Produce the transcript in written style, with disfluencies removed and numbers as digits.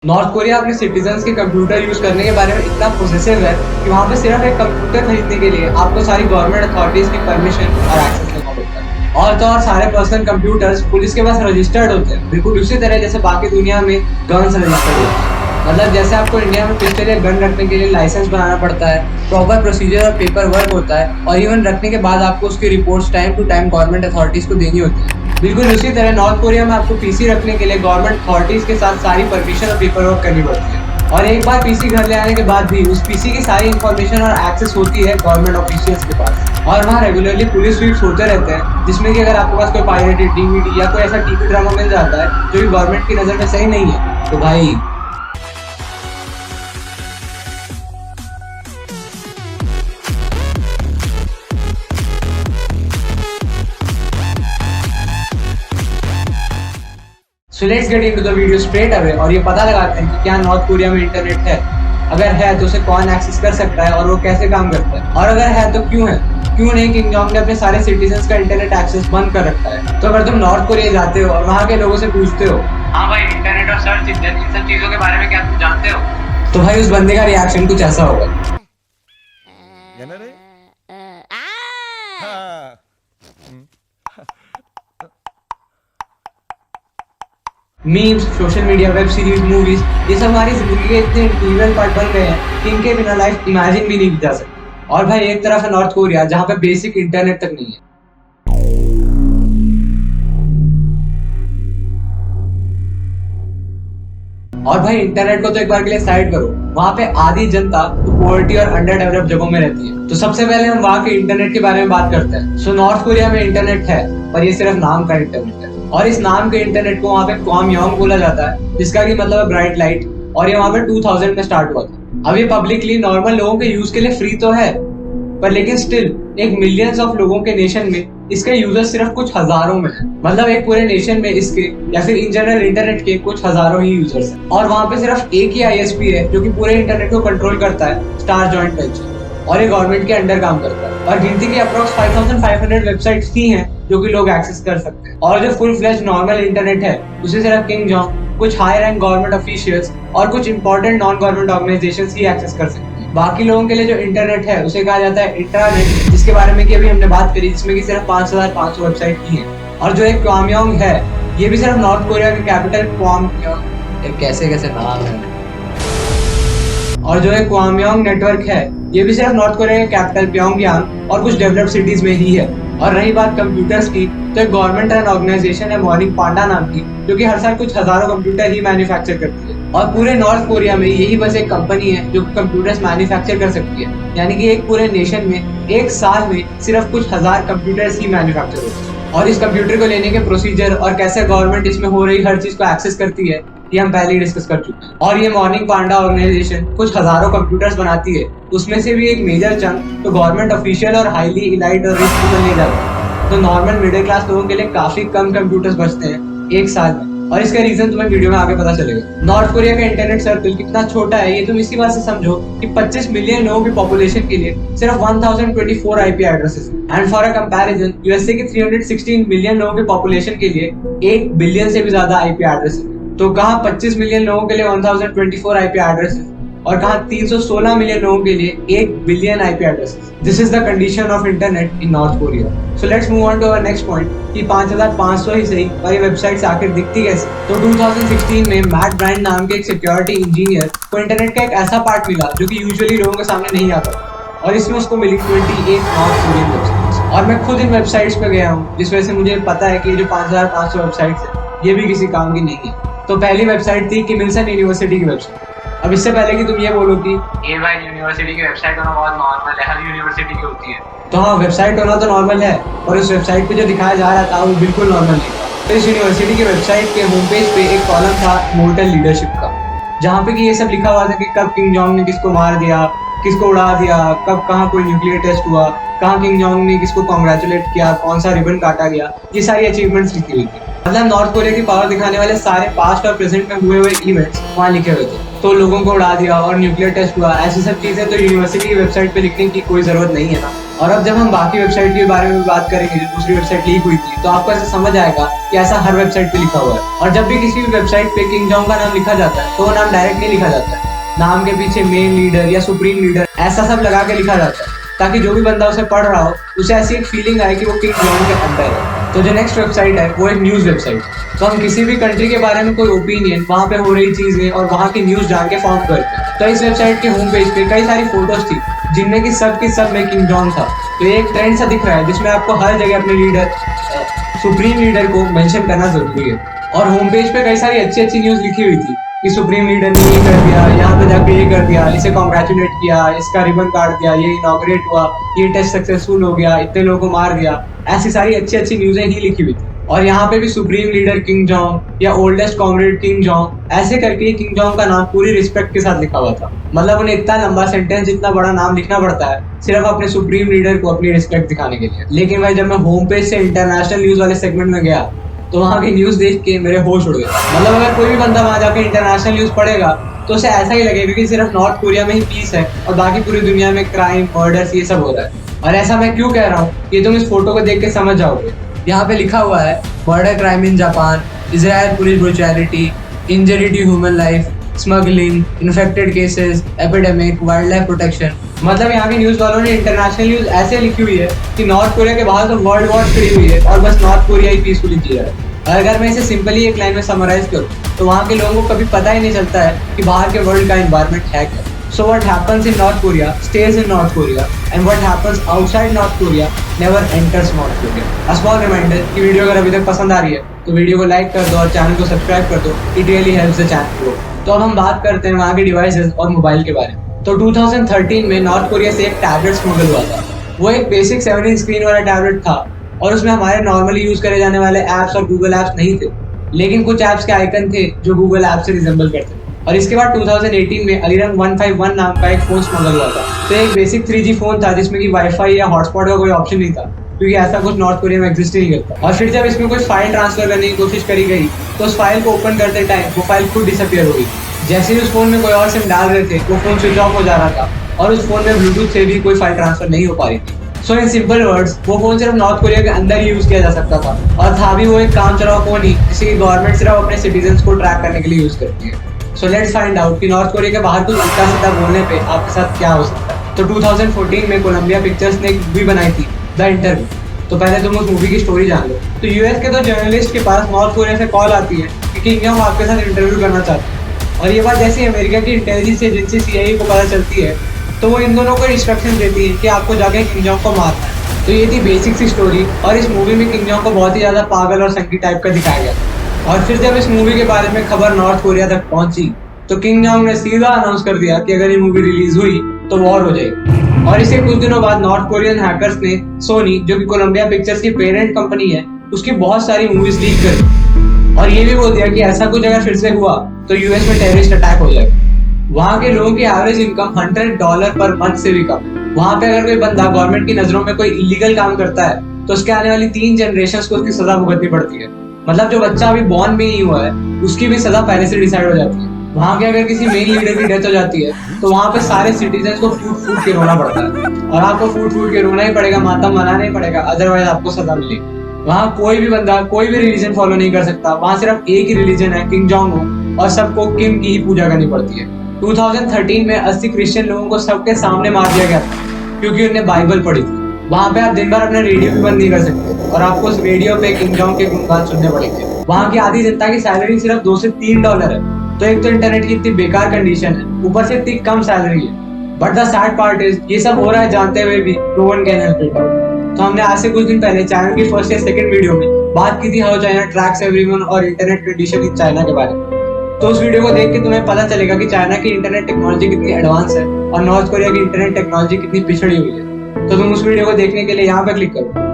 North Korea अपने citizens के computer use करने के बारे में इतना पोसेसिव है कि वहाँ पे सिर्फ एक कंप्यूटर खरीदने के लिए आपको सारी गवर्नमेंट अथॉरिटीज की परमिशन और एक्सेस लेना पड़ता है। और तो और सारे पर्सनल कंप्यूटर्स पुलिस के पास रजिस्टर्ड होते हैं, बिल्कुल उसी तरह जैसे बाकी दुनिया में गन्स रजिस्टर्ड होते हैं। मतलब जैसे आपको इंडिया में पिस्टल या गन रखने के लिए लाइसेंस बनाना पड़ता है, प्रॉपर प्रोसीजर और पेपर वर्क होता है, और इवन रखने के बाद आपको उसकी reports time to time government authorities को देनी होती है। बिल्कुल उसी तरह नॉर्थ कोरिया में आपको पीसी रखने के लिए गवर्नमेंट अथॉरिटीज के साथ सारी परमिशन और पेपर वर्क करनी पड़ती है। और एक बार पीसी घर ले आने के बाद भी उस पीसी की सारी इन्फॉर्मेशन और एक्सेस होती है गवर्नमेंट ऑफिशियल्स के पास। और वहाँ रेगुलरली पुलिस स्वीप्स होते रहते हैं, जिसमें कि अगर आपके पास कोई पायरेटेड डीवीडी या कोई ऐसा टीवी ड्रामा मिल जाता है जो कि गवर्नमेंट की नज़र में सही नहीं है, तो भाई so let's get into the video straight away और ये पता लगाते हैं कि क्या नॉर्थ कोरिया में इंटरनेट है। अगर है तो उसे कौन एक्सेस कर सकता है और वो कैसे काम करता है, और अगर है तो क्यों है। क्यों नहीं किंग जोंग ने अपने सारे सिटीजन्स का इंटरनेट एक्सेस बंद कर रखा है। तो अगर तुम नॉर्थ कोरिया जाते हो और वहाँ के लोगों से पूछते हो, हाँ भाई इंटरनेट और सर्च इंजन इन सब चीजों के बारे में क्या तुम जानते हो, तो भाई उस बंदे का रिएक्शन कुछ ऐसा होगा। Memes, social media, web series, movies, ये सब हमारी जिंदगी के इतने इंटीग्रल पार्ट बन गए हैं कि इनके बिना लाइफ इमेजिन भी नहीं की जा सकती। और भाई एक तरफ है नॉर्थ कोरिया जहाँ पे बेसिक इंटरनेट तक नहीं है। और भाई इंटरनेट को तो एक बार के लिए साइड करो, वहाँ पे आधी जनता तो पॉवर्टी और अंडर डेवलप्ड जगहों में रहती है। तो सबसे पहले हम वहाँ के इंटरनेट के बारे में बात करते हैं। सो नॉर्थ कोरिया में इंटरनेट है, पर ये सिर्फ नाम का इंटरनेट है। और इस नाम के इंटरनेट को वहाँ पे क्वामयोंग बोला जाता है, जिसका की मतलब है ब्राइट लाइट। और ये वहाँ पे 2000 में स्टार्ट हुआ था। अब ये पब्लिकली नॉर्मल लोगों के यूज के लिए फ्री तो है, पर लेकिन स्टिल एक मिलियंस ऑफ लोगों के नेशन में इसके यूजर्स सिर्फ कुछ हजारों में है। मतलब एक पूरे नेशन में इसके या फिर इन जनरल इंटरनेट के कुछ हजारों ही यूजर्स हैं। और वहाँ पे सिर्फ एक ही आईएसपी है जो कि पूरे इंटरनेट को कंट्रोल करता है, स्टार जॉइंट वेंचर, और ये गवर्नमेंट के अंडर काम करता है। और गिनती की अप्रोक्स 5500 वेबसाइट्स ही हैं जो कि लोग एक्सेस कर सकते हैं। और जो फुल फ्लेज नॉर्मल इंटरनेट है उसे सिर्फ किंग जोंग, कुछ हाई रैंक गवर्नमेंट ऑफिशियल्स और कुछ इंपॉर्टेंट नॉन गवर्नमेंट ऑर्गेनाइजेशंस ही एक्सेस कर सकते हैं। बाकी लोगों के लिए जो इंटरनेट है उसे कहा जाता है इंट्रानेट, जिसके बारे में कि अभी हमने बात करी, जिसमें कि सिर्फ 5500 वेबसाइट ही है। और जो एक क्वामयोंग है, ये भी सिर्फ नॉर्थ कोरिया के कैपिटल क्वामयोंग, कैसे कैसे नाम है, और जो एक क्वामयोंग नेटवर्क है, ये भी सिर्फ नॉर्थ कोरिया के कैपिटल प्योंगयांग और कुछ डेवलप्ड सिटीज में ही है। और रही बात कंप्यूटर्स की, तो एक गवर्नमेंट रन ऑर्गेनाइजेशन है मॉर्निंग पांडा नाम की, जो कि हर साल कुछ हजारों कंप्यूटर ही मैन्युफैक्चर करती है। और पूरे नॉर्थ कोरिया में यही बस एक कंपनी है जो कंप्यूटर्स मैन्युफैक्चर कर सकती है। यानी कि एक पूरे नेशन में एक साल में सिर्फ कुछ हजार कंप्यूटर्स ही मैन्युफैक्चर होते हैं। और इस कंप्यूटर को लेने के प्रोसीजर और कैसे गवर्नमेंट इसमें हो रही हर चीज को एक्सेस करती है, ये हम पहले ही डिस्कस कर चुके हैं। और ये मॉर्निंग पांडा ऑर्गेनाइजेशन कुछ हजारों कंप्यूटर्स बनाती है, उसमें से भी एक मेजर चंक तो गवर्नमेंट ऑफिशियल और हाईली इलाइट और रिस्क पीपल ले जाते हैं। तो नॉर्मल मिडिल क्लास लोगों के लिए काफी कम कंप्यूटर्स बचते हैं एक साल में। और इसका रीजन तुम्हें वीडियो में आगे पता चलेगा। नॉर्थ कोरिया का इंटरनेट सर्कल कितना छोटा है ये तुम इसी बात से समझो कि 25 मिलियन लोगों की पॉपुलेशन के लिए सिर्फ 1024 आईपी एड्रेसेस है। And for a comparison, USA की 316 मिलियन लोगों की पॉपुलेशन के लिए 1 बिलियन से भी ज्यादा आईपी एड्रेसेस है। तो कहाँ 25 मिलियन लोगों के लिए 1024 आईपी एड्रेसेस और कहाँ 316 मिलियन लोगों के लिए 1 billion IP addresses. This is the condition of internet in North Korea. So let's move on to our next point कि 5500 ही सही पर ये वेबसाइट्स आखिर दिखती कैसे। तो 2016 में मैट ब्रांड नाम के एक सिक्योरिटी इंजीनियर को इंटरनेट का एक ऐसा पार्ट मिला जो कि यूजुअली लोगों के सामने नहीं आता, और इसमें उसको मिली 28 नॉर्थ कोरियन वेबसाइट्स। और मैं खुद इन वेबसाइट्स पे गया हूँ, जिस वजह से मुझे पता है कि ये जो 5500 वेबसाइट्स है ये भी किसी काम की नहीं है। तो पहली वेबसाइट थी किम इल सन यूनिवर्सिटी की वेबसाइट। अब इससे पहले कि तुम ये बोलो कि ये भाई यूनिवर्सिटी की वेबसाइट होना बहुत नॉर्मल है, हर यूनिवर्सिटी की होती है, तो हाँ वेबसाइट होना तो नॉर्मल है, और उस वेबसाइट पे जो दिखाया जा रहा था वो बिल्कुल नॉर्मल नहीं था। तो इस यूनिवर्सिटी की वेबसाइट के होम पेज पे एक कॉलम था मोर्टल लीडरशिप का, जहाँ पे कि ये सब लिखा हुआ था कि कब किंग जोंग ने किसको मार दिया, किसको उड़ा दिया, कब कहाँ कोई न्यूक्लियर टेस्ट हुआ, कहाँ किंग जोंग ने किसको कॉन्ग्रेचुलेट किया, कौन सा रिबन काटा गया, ये सारी अचीवमेंट्स लिखी हुई थी। मतलब नॉर्थ कोरिया की पावर दिखाने वाले सारे पास्ट और प्रेजेंट में हुए हुए इवेंट्स वहाँ लिखे हुए थे। तो लोगों को उड़ा दिया और न्यूक्लियर टेस्ट हुआ, ऐसी सब चीजें तो यूनिवर्सिटी की वेबसाइट पे लिखने की कोई जरूरत नहीं है ना। और अब जब हम बाकी वेबसाइट के बारे में बात करेंगे जो दूसरी वेबसाइट लीक हुई थी, तो आपको ऐसा समझ आएगा कि ऐसा हर वेबसाइट पे लिखा हुआ है। और जब भी किसी भी वेबसाइट पे किंग जोंग का नाम लिखा जाता है तो वो नाम डायरेक्ट नहीं लिखा जाता है, नाम के पीछे मेन लीडर या सुप्रीम लीडर ऐसा सब लगा के लिखा जाता है, ताकि जो भी बंदा उसे पढ़ रहा हो उसे ऐसी एक फीलिंग आए कि वो किंग जोंग के अंदर है। तो जो नेक्स्ट वेबसाइट है वो एक न्यूज वेबसाइट। तो हम किसी भी कंट्री के बारे में कोई ओपिनियन, वहाँ पे हो रही चीजें और वहाँ की न्यूज जान के फॉर्म करते हैं। तो इस वेबसाइट के होम पेज पे कई सारी फोटोज थी जिनमें कि सब की सब में किंग जोंग था। तो ये एक ट्रेंड सा दिख रहा है जिसमें आपको हर जगह अपने लीडर, सुप्रीम लीडर को मेंशन करना जरूरी है। और होम पेज पे कई सारी अच्छी अच्छी न्यूज लिखी हुई थी कि सुप्रीम लीडर ने ये कर दिया, यहाँ पे जाके ये कर दिया, इसे कॉन्ग्रेचुलेट किया, इसका रिबन काट दिया, ये इनॉग्रेट हुआ, ये टेस्ट सक्सेसफुल हो गया, इतने लोगों को मार दिया। ऐसी सारी अच्छी अच्छी न्यूजें ही लिखी हुई थी। और यहाँ पे भी सुप्रीम लीडर किंग जोंग या ओल्डेस्ट कॉमरेड किंग जोंग ऐसे करके किंग जोंग का नाम पूरी रिस्पेक्ट के साथ लिखा हुआ था। मतलब उन्हें इतना लंबा सेंटेंस, इतना बड़ा नाम लिखना पड़ता है सिर्फ अपने सुप्रीम लीडर को अपनी रिस्पेक्ट दिखाने के लिए। लेकिन भाई जब मैं होम पेज से इंटरनेशनल न्यूज वाले सेगमेंट में गया तो वहाँ की न्यूज देख के मेरे होश उड़ गए। मतलब अगर कोई भी बंदा वहाँ जाके इंटरनेशनल न्यूज पढ़ेगा तो उसे ऐसा ही लगेगा कि सिर्फ नॉर्थ कोरिया में ही पीस है और बाकी पूरी दुनिया में क्राइम, मर्डर्स ये सब हो रहा है। और ऐसा मैं क्यों कह रहा हूँ ये तुम इस फोटो को देख के समझ जाओगे। यहाँ पे लिखा हुआ है murder crime in Japan, Israel police brutality, injury to human life, smuggling, infected cases, epidemic, wild life protection. मतलब यहाँ के न्यूज वालों ने इंटरनेशनल न्यूज ऐसे लिखी हुई है कि नॉर्थ कोरिया के बाहर तो वर्ल्ड वॉर खड़ी हुई है और बस नॉर्थ कोरिया ही पीसफुली जी रहा है। अगर मैं इसे सिंपली एक लाइन में समराइज करूँ तो वहाँ के लोगों को कभी पता ही नहीं चलता है कि बाहर के वर्ल्ड का एनवायरनमेंट है क्या। So what happens in North Korea stays in North Korea, and what happens outside North Korea never enters North Korea. A small reminder कि वीडियो अगर अभी तक पसंद आ रही है तो वीडियो को लाइक कर दो और चैनल को सब्सक्राइब कर दो। It really helps the channel grow. तो अब हम बात करते हैं वहाँ के डिवाइसेस और मोबाइल के बारे में। तो 2013 में नॉर्थ कोरिया से एक टैबलेट स्मगल हुआ था। वो एक बेसिक 7 इंच स्क्रीन वाला टैबलेट था और उसमें हमारे नॉर्मली यूज करे जाने वाले ऐप्स और गूगल ऐप्स नहीं थे, लेकिन कुछ ऐप्स के आइकन थे जो गूगल ऐप से रिजेंबल करते थे। और इसके बाद 2018 में अलीरंग 151 नाम का एक फोन स्मगल हुआ था। तो एक बेसिक 3G फोन था जिसमें कि वाईफाई या हॉटस्पॉट का कोई ऑप्शन नहीं था, क्योंकि ऐसा कुछ नॉर्थ कोरिया में एग्जिस्ट ही नहीं करता। और फिर जब इसमें कोई फाइल ट्रांसफर करने की कोशिश करी गई तो उस फाइल को ओपन करते टाइम वो फाइल खुद डिसअपियर हो गई। जैसे ही उस फोन में कोई और सिम डाल रहे थे वो फोन स्विच ऑफ हो जा रहा था और उस फोन में ब्लूटूथ से भी कोई फाइल ट्रांसफर नहीं हो पा रही थी। सो इन सिंपल वर्ड्स वो फोन सिर्फ नॉर्थ कोरिया के अंदर ही यूज किया जा सकता था, और था भी वो एक काम चलाओ फोन ही जिसकी गवर्नमेंट सिर्फ अपने सिटीजन्स को ट्रैक करने के लिए यूज करती है। सो लेट्स फाइंड आउट कि नॉर्थ कोरिया के बाहर कुछ उल्टा सीधा बोलने पे आपके साथ क्या हो सकता है। तो 2014 में कोलंबिया पिक्चर्स ने एक मूवी बनाई थी द इंटरव्यू। तो पहले तुम उस मूवी की स्टोरी जान लो। तो यूएस के दो जर्नलिस्ट के पास नॉर्थ कोरिया से कॉल आती है कि किंग जोंग आपके साथ इंटरव्यू करना चाहते हैं। और ये बात जैसे अमेरिका की इंटेलिजेंस एजेंसी CIA को पता चलती है तो वो इन दोनों को इंस्ट्रक्शन देती है कि आपको जाके किंग जोंग को मारना है। तो ये थी बेसिक सी स्टोरी, और इस मूवी में किंग जोंग को बहुत ही ज्यादा पागल और संकी टाइप का दिखाया गया। और फिर जब इस मूवी के बारे में खबर नॉर्थ कोरिया तक पहुंची तो किंग जोंग ने सीधा अनाउंस कर दिया कि अगर ये मूवी रिलीज हुई तो वॉर हो जाएगी। और इसके कुछ दिनों बाद नॉर्थ कोरियन हैकर्स ने सोनी, जो कि कोलंबिया पिक्चर्स की पेरेंट कंपनी है, उसकी बहुत सारी मूवीज लीक करी और ये भी बोल दिया कि ऐसा कुछ अगर फिर से हुआ तो यूएस में टेररिस्ट अटैक हो जाएगा। वहाँ के लोगों की एवरेज इनकम $100 पर मंथ से भी कम। वहाँ पे अगर कोई बंदा गवर्नमेंट की नजरों में कोई इलीगल काम करता है तो उसके आने वाली 3 जनरेशन को उसकी सजा भुगतनी पड़ती है। मतलब जो बच्चा अभी बॉर्न भी नहीं हुआ है उसकी भी सजा पहले से डिसाइड हो जाती है। वहाँ के अगर किसी मेन लीडर की डेथ हो जाती है तो वहाँ पे सारे सिटीजन को फूट फूट के रोना पड़ता है, और आपको फूट फूट के रोना ही पड़ेगा, मातम मनाना ही पड़ेगा, अदरवाइज आपको सजा मिलेगी। वहाँ कोई भी बंदा कोई भी रिलीजन फॉलो नहीं कर सकता। वहाँ सिर्फ एक ही रिलीजन है, किंग जोंग, और सबको किम की ही पूजा करनी पड़ती है। 2013 में 80 क्रिश्चियन लोगों को सबके सामने मार दिया गया था क्योंकि उन्होंने बाइबल पढ़ी थी। वहाँ पे आप दिन भर अपने रेडियो भी बंद नहीं कर सकते और आपको उस रेडियो पे किंग जोंग के गुणगान सुनने पड़ेंगे। वहाँ की आधी जनता की सैलरी सिर्फ $2 से $3 है। तो एक तो इंटरनेट की इतनी बेकार कंडीशन है, ऊपर से इतनी कम सैलरी है। But the sad part is ये सब हो रहा है जानते हुए भी no one can help it out. तो हमने आज से कुछ दिन पहले चैनल की फर्स्ट या सेकंड वीडियो में बात की थी हाउ चाइना ट्रैक्स एवरीवन और इंटरनेट कंडीशन इन चाइना के बारे में। तो उस वीडियो को देख के तुम्हें पता चलेगा कि चाइना की इंटरनेट टेक्नोलॉजी कितनी एडवांस है और नॉर्थ कोरिया की इंटरनेट टेक्नोलॉजी कितनी पिछड़ी हुई है। तो तुम उस वीडियो को देखने के लिए यहाँ पे क्लिक करो।